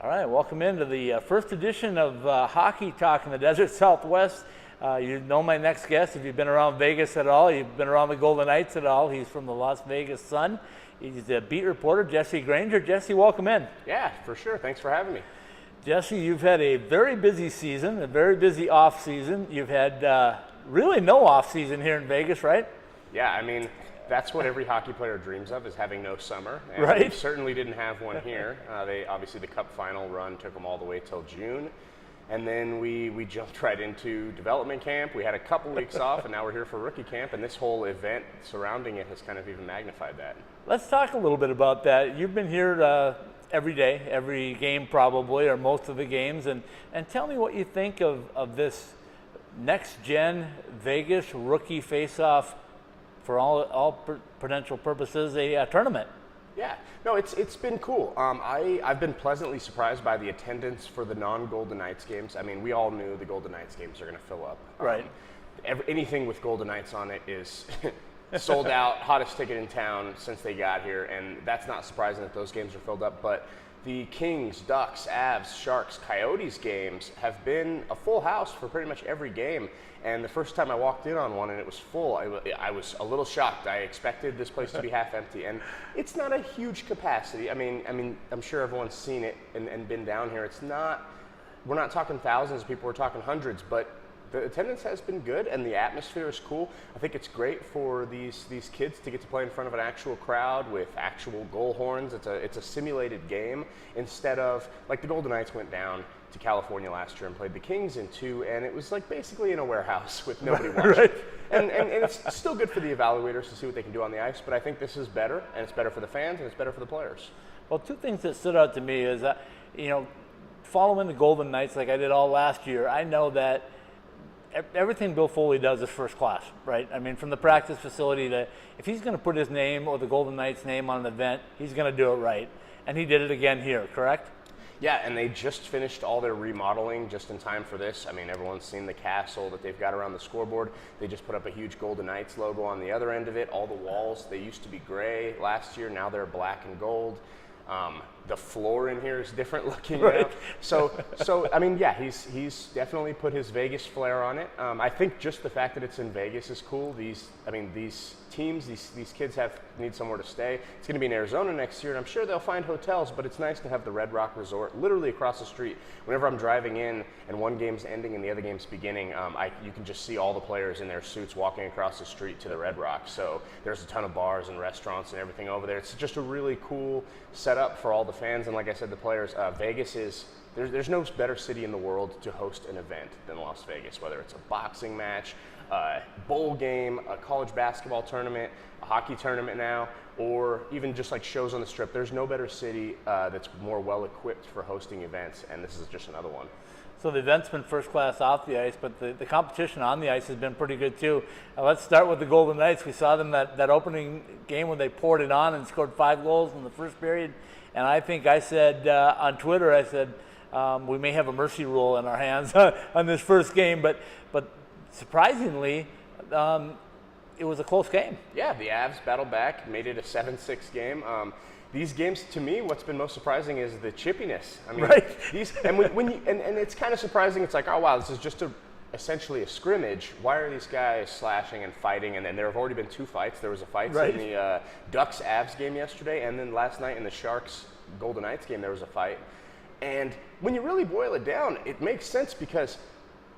All right, welcome into the first edition of Hockey Talk in the Desert Southwest. You know my next guest. If you've been around Vegas at all, you've been around the Golden Knights at all, he's from the Las Vegas Sun. He's a beat reporter, Jesse Granger. Jesse, welcome in. Yeah, for sure. Thanks for having me. Jesse, you've had a very busy season, a very busy off season. You've had really no off season here in Vegas, right? Yeah, I mean, that's what every hockey player dreams of, is having no summer. And right. We certainly didn't have one here. Obviously the Cup final run took them all the way till June. And then we jumped right into development camp. We had a couple weeks off, and now we're here for rookie camp. And this whole event surrounding it has kind of even magnified that. Let's talk a little bit about that. You've been here every day, every game probably, or most of the games. And tell me what you think of this next-gen Vegas rookie face-off, for all potential purposes, a tournament. Yeah, no, it's been cool. I've been pleasantly surprised by the attendance for the non-Golden Knights games. I mean, we all knew the Golden Knights games are going to fill up. Right. Anything with Golden Knights on it is sold out, hottest ticket in town since they got here, and that's not surprising that those games are filled up. But the Kings, Ducks, Avs, Sharks, Coyotes games have been a full house for pretty much every game. And the first time I walked in on one and it was full, I was a little shocked. I expected this place to be half empty, and it's not a huge capacity. I mean, I'm sure everyone's seen it and been down here. We're not talking thousands of people, we're talking hundreds, but the attendance has been good and the atmosphere is cool. I think it's great for these kids to get to play in front of an actual crowd with actual goal horns. It's a simulated game instead of, like, the Golden Knights went down to California last year and played the Kings in 2, and it was like basically in a warehouse with nobody watching. Right. And it's still good for the evaluators to see what they can do on the ice, but I think this is better, and it's better for the fans, and it's better for the players. Well, two things that stood out to me is that, following the Golden Knights like I did all last year, I know that everything Bill Foley does is first class, right? I mean, from the practice facility if he's going to put his name or the Golden Knights' name on an event, he's going to do it right. And he did it again here, correct? Yeah, and they just finished all their remodeling just in time for this. I mean, everyone's seen the castle that they've got around the scoreboard. They just put up a huge Golden Knights logo on the other end of it. All the walls, they used to be gray last year. Now they're black and gold. The floor in here is different looking now. Right. So I mean, yeah, he's definitely put his Vegas flair on it. I think just the fact that it's in Vegas is cool. These teams, these kids need somewhere to stay. It's going to be in Arizona next year, and I'm sure they'll find hotels, but it's nice to have the Red Rock Resort literally across the street. Whenever I'm driving in and one game's ending and the other game's beginning, you can just see all the players in their suits walking across the street to the Red Rock. So there's a ton of bars and restaurants and everything over there. It's just a really cool setup for all the fans, and like I said, the players. Vegas is, there's no better city in the world to host an event than Las Vegas, whether it's a boxing match, a bowl game, a college basketball tournament, a hockey tournament now, or even just like shows on the Strip. There's no better city that's more well equipped for hosting events, and this is just another one. So the event's been first class off the ice, but the competition on the ice has been pretty good too. Let's start with the Golden Knights. We saw them that opening game when they poured it on and scored 5 goals in the first period. And I think I said on Twitter, I said, we may have a mercy rule in our hands on this first game, but surprisingly, it was a close game. Yeah, the Avs battled back, made it a 7-6 game. These games, to me, what's been most surprising is the chippiness. I mean, right. And it's kind of surprising. It's like, oh wow, this is just essentially a scrimmage. Why are these guys slashing and fighting? And then there have already been 2 fights. There was a fight right. in the Ducks-Avs game yesterday, and then last night in the Sharks-Golden Knights game, there was a fight. And when you really boil it down, it makes sense because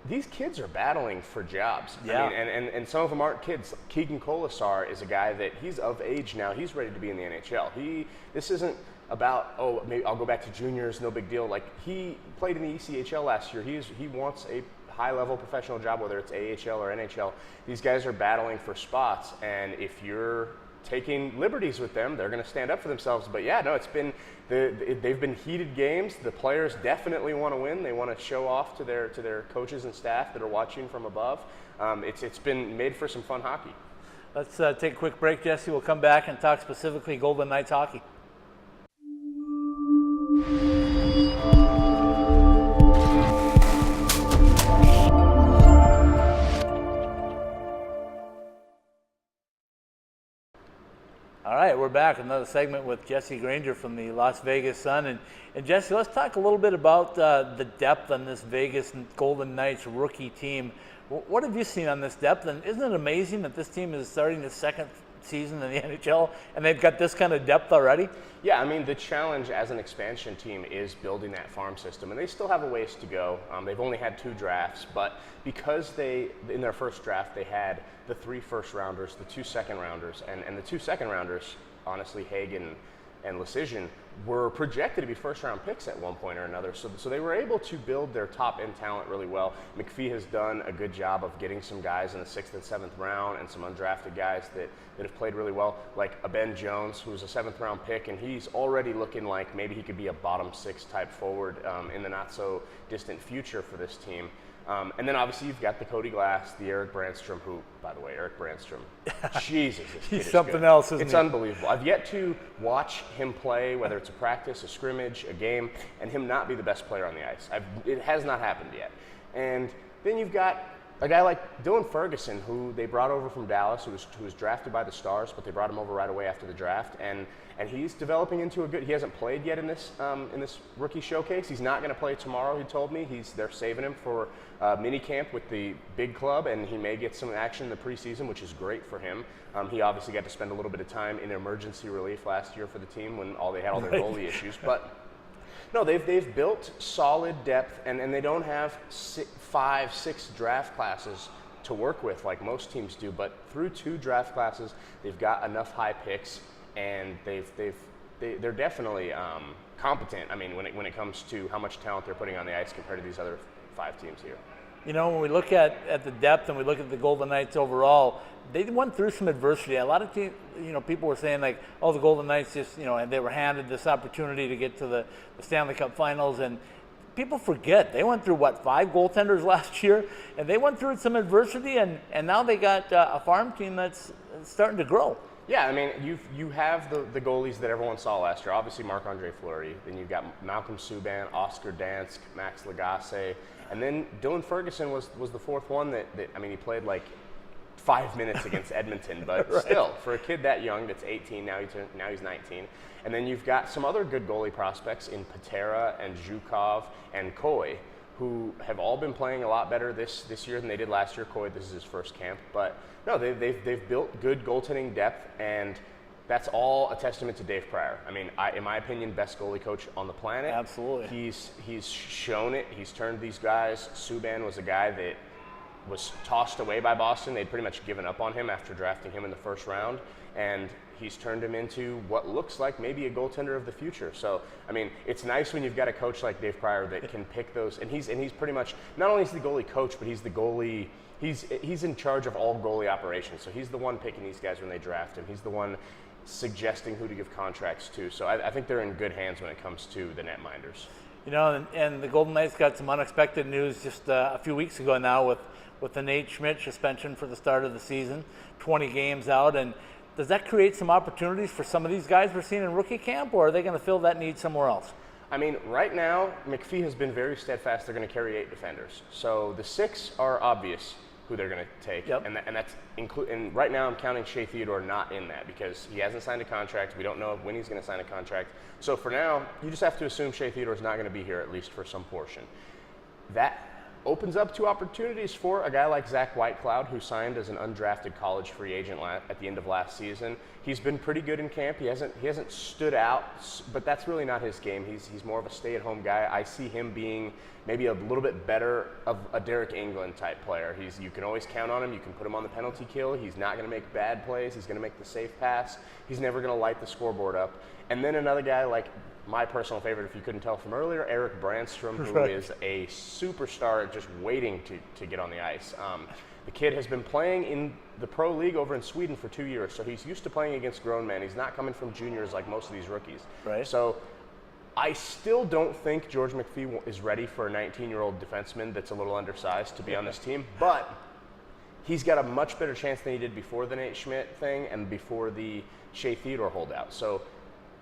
these kids are battling for jobs. Yeah. I mean, and some of them aren't kids. Keegan Colasar is a guy that he's of age now. He's ready to be in the NHL. This isn't about, oh, maybe I'll go back to juniors, no big deal. Like, he played in the ECHL last year. He wants a high-level professional job, whether it's AHL or NHL. These guys are battling for spots, and if you're taking liberties with them, they're going to stand up for themselves. But yeah, no, they've been heated games. The players definitely want to win. They want to show off to their coaches and staff that are watching from above. It's been made for some fun hockey. Let's take a quick break, Jesse. We'll come back and talk specifically Golden Knights hockey. All right, we're we're back. Another segment with Jesse Granger from the Las Vegas Sun. And Jesse, let's talk a little bit about the depth on this Vegas Golden Knights rookie team. What have you seen on this depth? And isn't it amazing that this team is starting the second season in the NHL and they've got this kind of depth already? Yeah, I mean, the challenge as an expansion team is building that farm system, and they still have a ways to go. They've only had 2 drafts, but because in their first draft, they had the 3 first-rounders, the 2 second-rounders, and the 2 second-rounders, honestly, Hagen and Lecision, were projected to be first-round picks at one point or another. So they were able to build their top-end talent really well. McPhee has done a good job of getting some guys in the 6th and 7th round and some undrafted guys that have played really well, like a Ben Jones, who was a 7th-round pick, and he's already looking like maybe he could be a bottom 6 type forward in the not-so-distant future for this team. And then obviously you've got the Cody Glass, the Eric Brandstrom, who, by the way, Eric Brandstrom, Jesus, this kid He's is something good. else, isn't It's he? unbelievable. I've yet to watch him play, whether it's a practice, a scrimmage, a game, and him not be the best player on the ice. It has not happened yet. And then you've got a guy like Dylan Ferguson, who they brought over from Dallas, who was drafted by the Stars, but they brought him over right away after the draft, and he's developing into a good. He hasn't played yet in this rookie showcase. He's not going to play tomorrow. He told me they're saving him for mini camp with the big club, and he may get some action in the preseason, which is great for him. He obviously got to spend a little bit of time in emergency relief last year for the team when they had all their goalie issues, but. No, they've built solid depth, and they don't have 5, 6 draft classes to work with like most teams do. But through 2 draft classes, they've got enough high picks, and they're definitely competent. I mean, when it comes to how much talent they're putting on the ice compared to these other 5 teams here. You know, when we look at the depth and we look at the Golden Knights overall, they went through some adversity. A lot of teams, people were saying like, oh, the Golden Knights just, and they were handed this opportunity to get to the Stanley Cup Finals, and people forget they went through 5 goaltenders last year, and they went through some adversity, and now they got a farm team that's starting to grow. Yeah, I mean, you have the goalies that everyone saw last year. Obviously, Marc-Andre Fleury. Then you've got Malcolm Subban, Oscar Dansk, Max Lagacé, and then Dylan Ferguson was the 4th one that he played like 5 minutes against Edmonton, but right. Still, for a kid that young, that's 18 now he's 19. And then you've got some other good goalie prospects in Patera and Zhukov and Coy, who have all been playing a lot better this year than they did last year. Coy, this is his first camp, but no, they've built good goaltending depth, and that's all a testament to Dave Pryor. I mean, in my opinion, best goalie coach on the planet. Absolutely. He's shown it. He's turned these guys. Subban was a guy that was tossed away by Boston. They'd pretty much given up on him after drafting him in the first round, and he's turned him into what looks like maybe a goaltender of the future. So, I mean, it's nice when you've got a coach like Dave Pryor that can pick those, and he's pretty much, not only is he the goalie coach, but he's the goalie, he's in charge of all goalie operations. So he's the one picking these guys when they draft him. He's the one suggesting who to give contracts to. So I think they're in good hands when it comes to the netminders. And the Golden Knights got some unexpected news just a few weeks ago now with the Nate Schmidt suspension for the start of the season, 20 games out. And does that create some opportunities for some of these guys we're seeing in rookie camp, or are they going to fill that need somewhere else? I mean, right now, McPhee has been very steadfast. They're going to carry 8 defenders. So the 6 are obvious who they're going to take. Yep. And that's and right now I'm counting Shea Theodore not in that because he hasn't signed a contract. We don't know when he's going to sign a contract. So for now, you just have to assume Shea Theodore is not going to be here, at least for some portion. That opens up 2 opportunities for a guy like Zach Whitecloud, who signed as an undrafted college free agent at the end of last season. He's been pretty good in camp. He hasn't stood out, but that's really not his game. He's more of a stay-at-home guy. I see him being maybe a little bit better of a Derek England type player. You can always count on him. You can put him on the penalty kill. He's not going to make bad plays. He's going to make the safe pass. He's never going to light the scoreboard up. And then another guy like my personal favorite, if you couldn't tell from earlier, Eric Brandstrom, who is a superstar just waiting to get on the ice. The kid has been playing in the pro league over in Sweden for 2 years, so he's used to playing against grown men. He's not coming from juniors like most of these rookies. Right. So I still don't think George McPhee is ready for a 19-year-old defenseman that's a little undersized to be on this team, but he's got a much better chance than he did before the Nate Schmidt thing and before the Shea Theodore holdout. So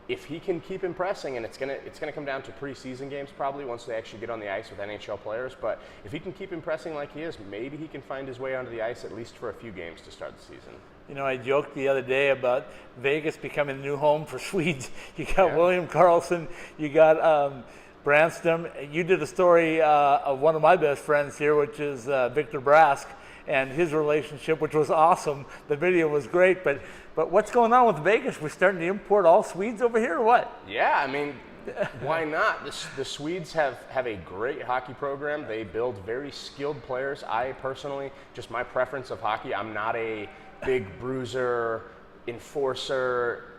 if he can keep impressing, and it's gonna come down to preseason games probably once they actually get on the ice with NHL players, but if he can keep impressing like he is, maybe he can find his way onto the ice at least for a few games to start the season. You know, I joked the other day about Vegas becoming the new home for Swedes. You got William Karlsson, you got Branston. You did a story of one of my best friends here, which is Victor Brask, and his relationship, which was awesome. The video was great, but what's going on with Vegas? We're starting to import all Swedes over here, or what? Yeah, I mean, why not? The Swedes have a great hockey program. They build very skilled players. I personally, just my preference of hockey, I'm not a big bruiser, enforcer,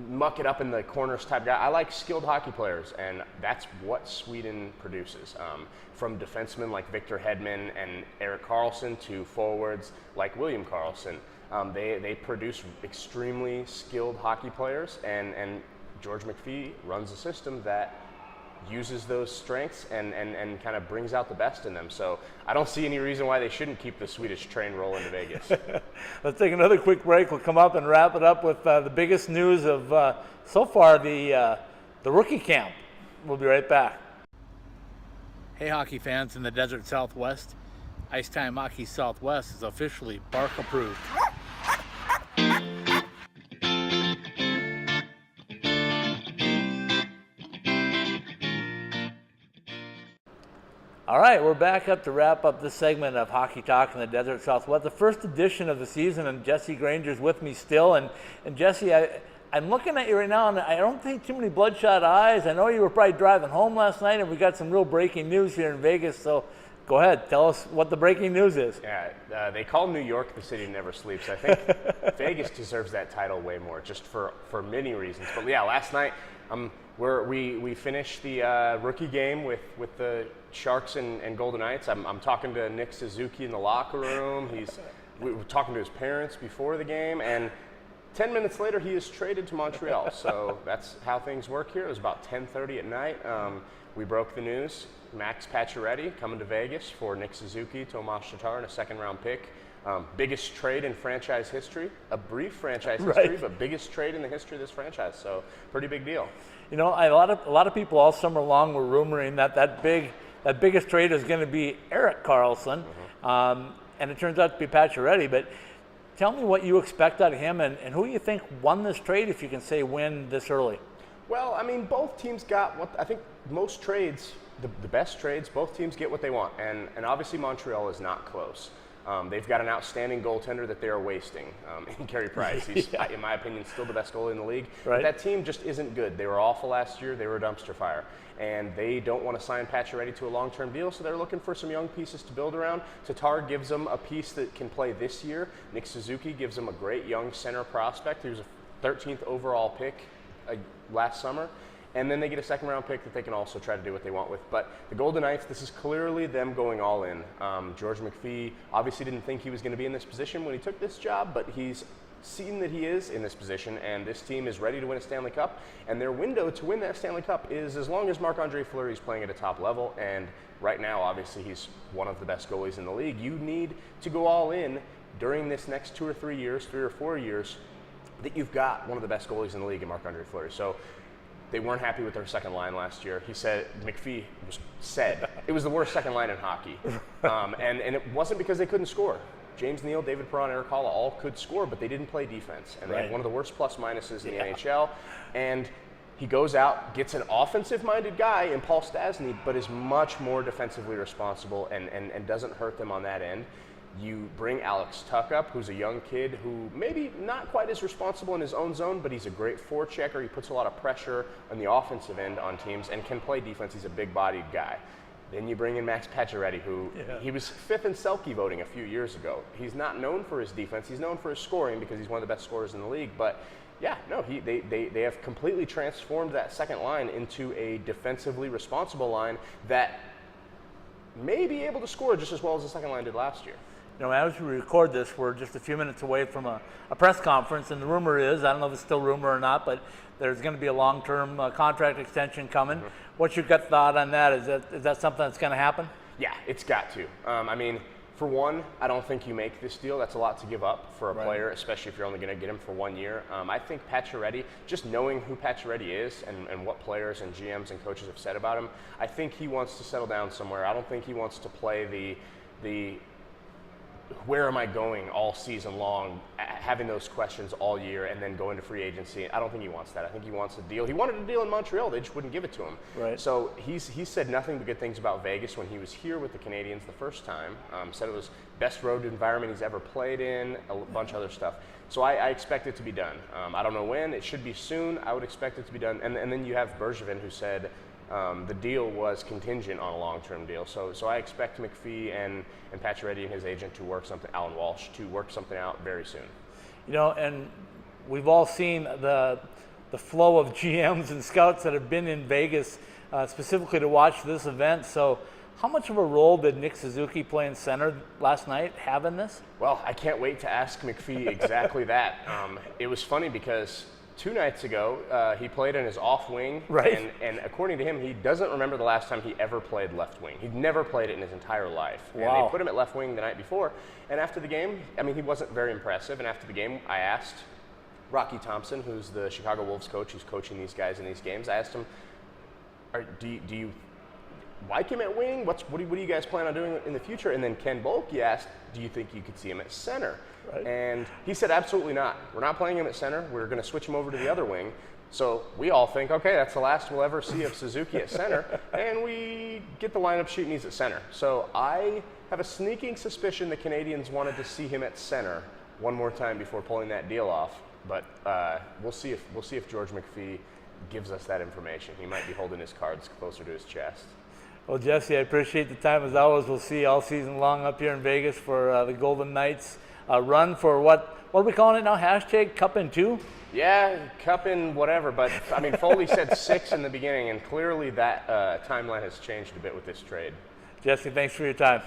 muck it up in the corners type guy. I like skilled hockey players, and that's what Sweden produces. From defensemen like Victor Hedman and Erik Karlsson to forwards like William Karlsson. They produce extremely skilled hockey players, and George McPhee runs a system that uses those strengths and kind of brings out the best in them. So I don't see any reason why they shouldn't keep the Swedish train rolling to Vegas. Let's take another quick break. We'll come up and wrap it up with the biggest news of so far, the rookie camp. We'll be right back. Hey, hockey fans in the Desert Southwest. Ice Time Hockey Southwest is officially Bark approved. All right, we're back up to wrap up this segment of Hockey Talk in the Desert Southwest, the first edition of the season, and Jesse Granger's with me still. And Jesse, I'm looking at you right now, and I don't think too many bloodshot eyes. I know you were probably driving home last night, and we got some real breaking news here in Vegas, so go ahead, tell us what the breaking news is. Yeah, they call New York the city that never sleeps. I think Vegas deserves that title way more, just for many reasons. But yeah, last night we finished the rookie game with the Sharks and Golden Knights. I'm talking to Nick Suzuki in the locker room. We were talking to his parents before the game, and 10 minutes later he is traded to Montreal. So that's how things work here. It was about 10:30 at night. We broke the news. Max Pacioretty coming to Vegas for Nick Suzuki, Tomas Tatar, and a second-round pick. Biggest trade in franchise history, a brief franchise history, but biggest trade in the history of this franchise. So pretty big deal. You know, a lot of people all summer long were rumoring that biggest trade is going to be Erik Karlsson, and it turns out to be Pacioretty. But tell me what you expect out of him, and who you think won this trade, if you can say win this early. Well, I mean, both teams got what I think most trades, the best trades, both teams get what they want, and obviously Montreal is not close. They've got an outstanding goaltender that they are wasting in Carey Price. He's, in my opinion, still the best goalie in the league. But that team just isn't good. They were awful last year. They were a dumpster fire. And they don't want to sign Pacioretty to a long-term deal, so they're looking for some young pieces to build around. Tatar gives them a piece that can play this year. Nick Suzuki gives them a great young center prospect. He was a 13th overall pick last summer. And then they get a second-round pick that they can also try to do what they want with. But the Golden Knights, this is clearly them going all in. George McPhee obviously didn't think he was going to be in this position when he took this job, but he's seen that he is in this position, and this team is ready to win a Stanley Cup. And their window to win that Stanley Cup is as long as Marc-Andre Fleury is playing at a top level. And right now, obviously, he's one of the best goalies in the league. You need to go all in during this next 2 or 3 years, 3 or 4 years, that you've got one of the best goalies in the league in Marc-Andre Fleury. So they weren't happy with their second line last year. He said, McPhee said, it was the worst second line in hockey. And it wasn't because they couldn't score. James Neal, David Perron, Eric Halla all could score, but they didn't play defense. And they had one of the worst plus-minuses in the NHL. And he goes out, gets an offensive-minded guy in Paul Stastny, but is much more defensively responsible and doesn't hurt them on that end. You bring Alex Tuck up, who's a young kid who maybe not quite as responsible in his own zone, but he's a great forechecker. He puts a lot of pressure on the offensive end on teams and can play defense. He's a big-bodied guy. Then you bring in Max Pacioretty, who he was 5th in Selke voting a few years ago. He's not known for his defense. He's known for his scoring because he's one of the best scorers in the league. But yeah, no, they have completely transformed that second line into a defensively responsible line that may be able to score just as well as the second line did last year. You know, as we record this, we're just a few minutes away from a press conference, and the rumor is, I don't know if it's still rumor or not, but there's going to be a long-term contract extension coming. What's your gut thought on that? Is that something that's going to happen? Yeah, it's got to. I mean, For one, I don't think you make this deal. That's a lot to give up for a Right. player, especially if you're only going to get him for 1 year. I think Pacioretty, just knowing who Pacioretty is and what players and GMs and coaches have said about him, I think he wants to settle down somewhere. I don't think he wants to play the where am I going all season long, having those questions all year and then go into free agency. I don't think he wants that. I think he wants a deal. He wanted a deal in Montreal. They just wouldn't give it to him. Right. So he said nothing but good things about Vegas when he was here with the Canadians the first time. Said it was best road environment he's ever played in, a bunch of other stuff. So I expect it to be done. I don't know when. It should be soon. I would expect it to be done. And then you have Bergevin, who said the deal was contingent on a long-term deal. So I expect McPhee and Pacioretty and his agent to work something, Alan Walsh, to work something out very soon. You know, and we've all seen the flow of GMs and scouts that have been in Vegas specifically to watch this event. So how much of a role did Nick Suzuki playing center last night have in this? Well, I can't wait to ask McPhee exactly that. It was funny because 2 nights ago, he played in his off wing, Right. and according to him, he doesn't remember the last time he ever played left wing. He'd never played it in his entire life. Wow. And they put him at left wing the night before, and after the game, I mean, he wasn't very impressive, and after the game, I asked Rocky Thompson, who's the Chicago Wolves coach, who's coaching these guys in these games, I asked him, do you like him at wing? What do you guys plan on doing in the future? And then Ken Boelke asked, do you think you could see him at center? Right. And he said, absolutely not. We're not playing him at center. We're going to switch him over to the other wing. So we all think, okay, that's the last we'll ever see of Suzuki at center. And we get the lineup sheet and he's at center. So I have a sneaking suspicion the Canadians wanted to see him at center one more time before pulling that deal off. But we'll see if George McPhee gives us that information. He might be holding his cards closer to his chest. Well, Jesse, I appreciate the time as always. We'll see you all season long up here in Vegas for the Golden Knights run for what are we calling it now? Hashtag Cup in 2? Yeah, cup in whatever. But, I mean, Foley said 6 in the beginning, and clearly that timeline has changed a bit with this trade. Jesse, thanks for your time.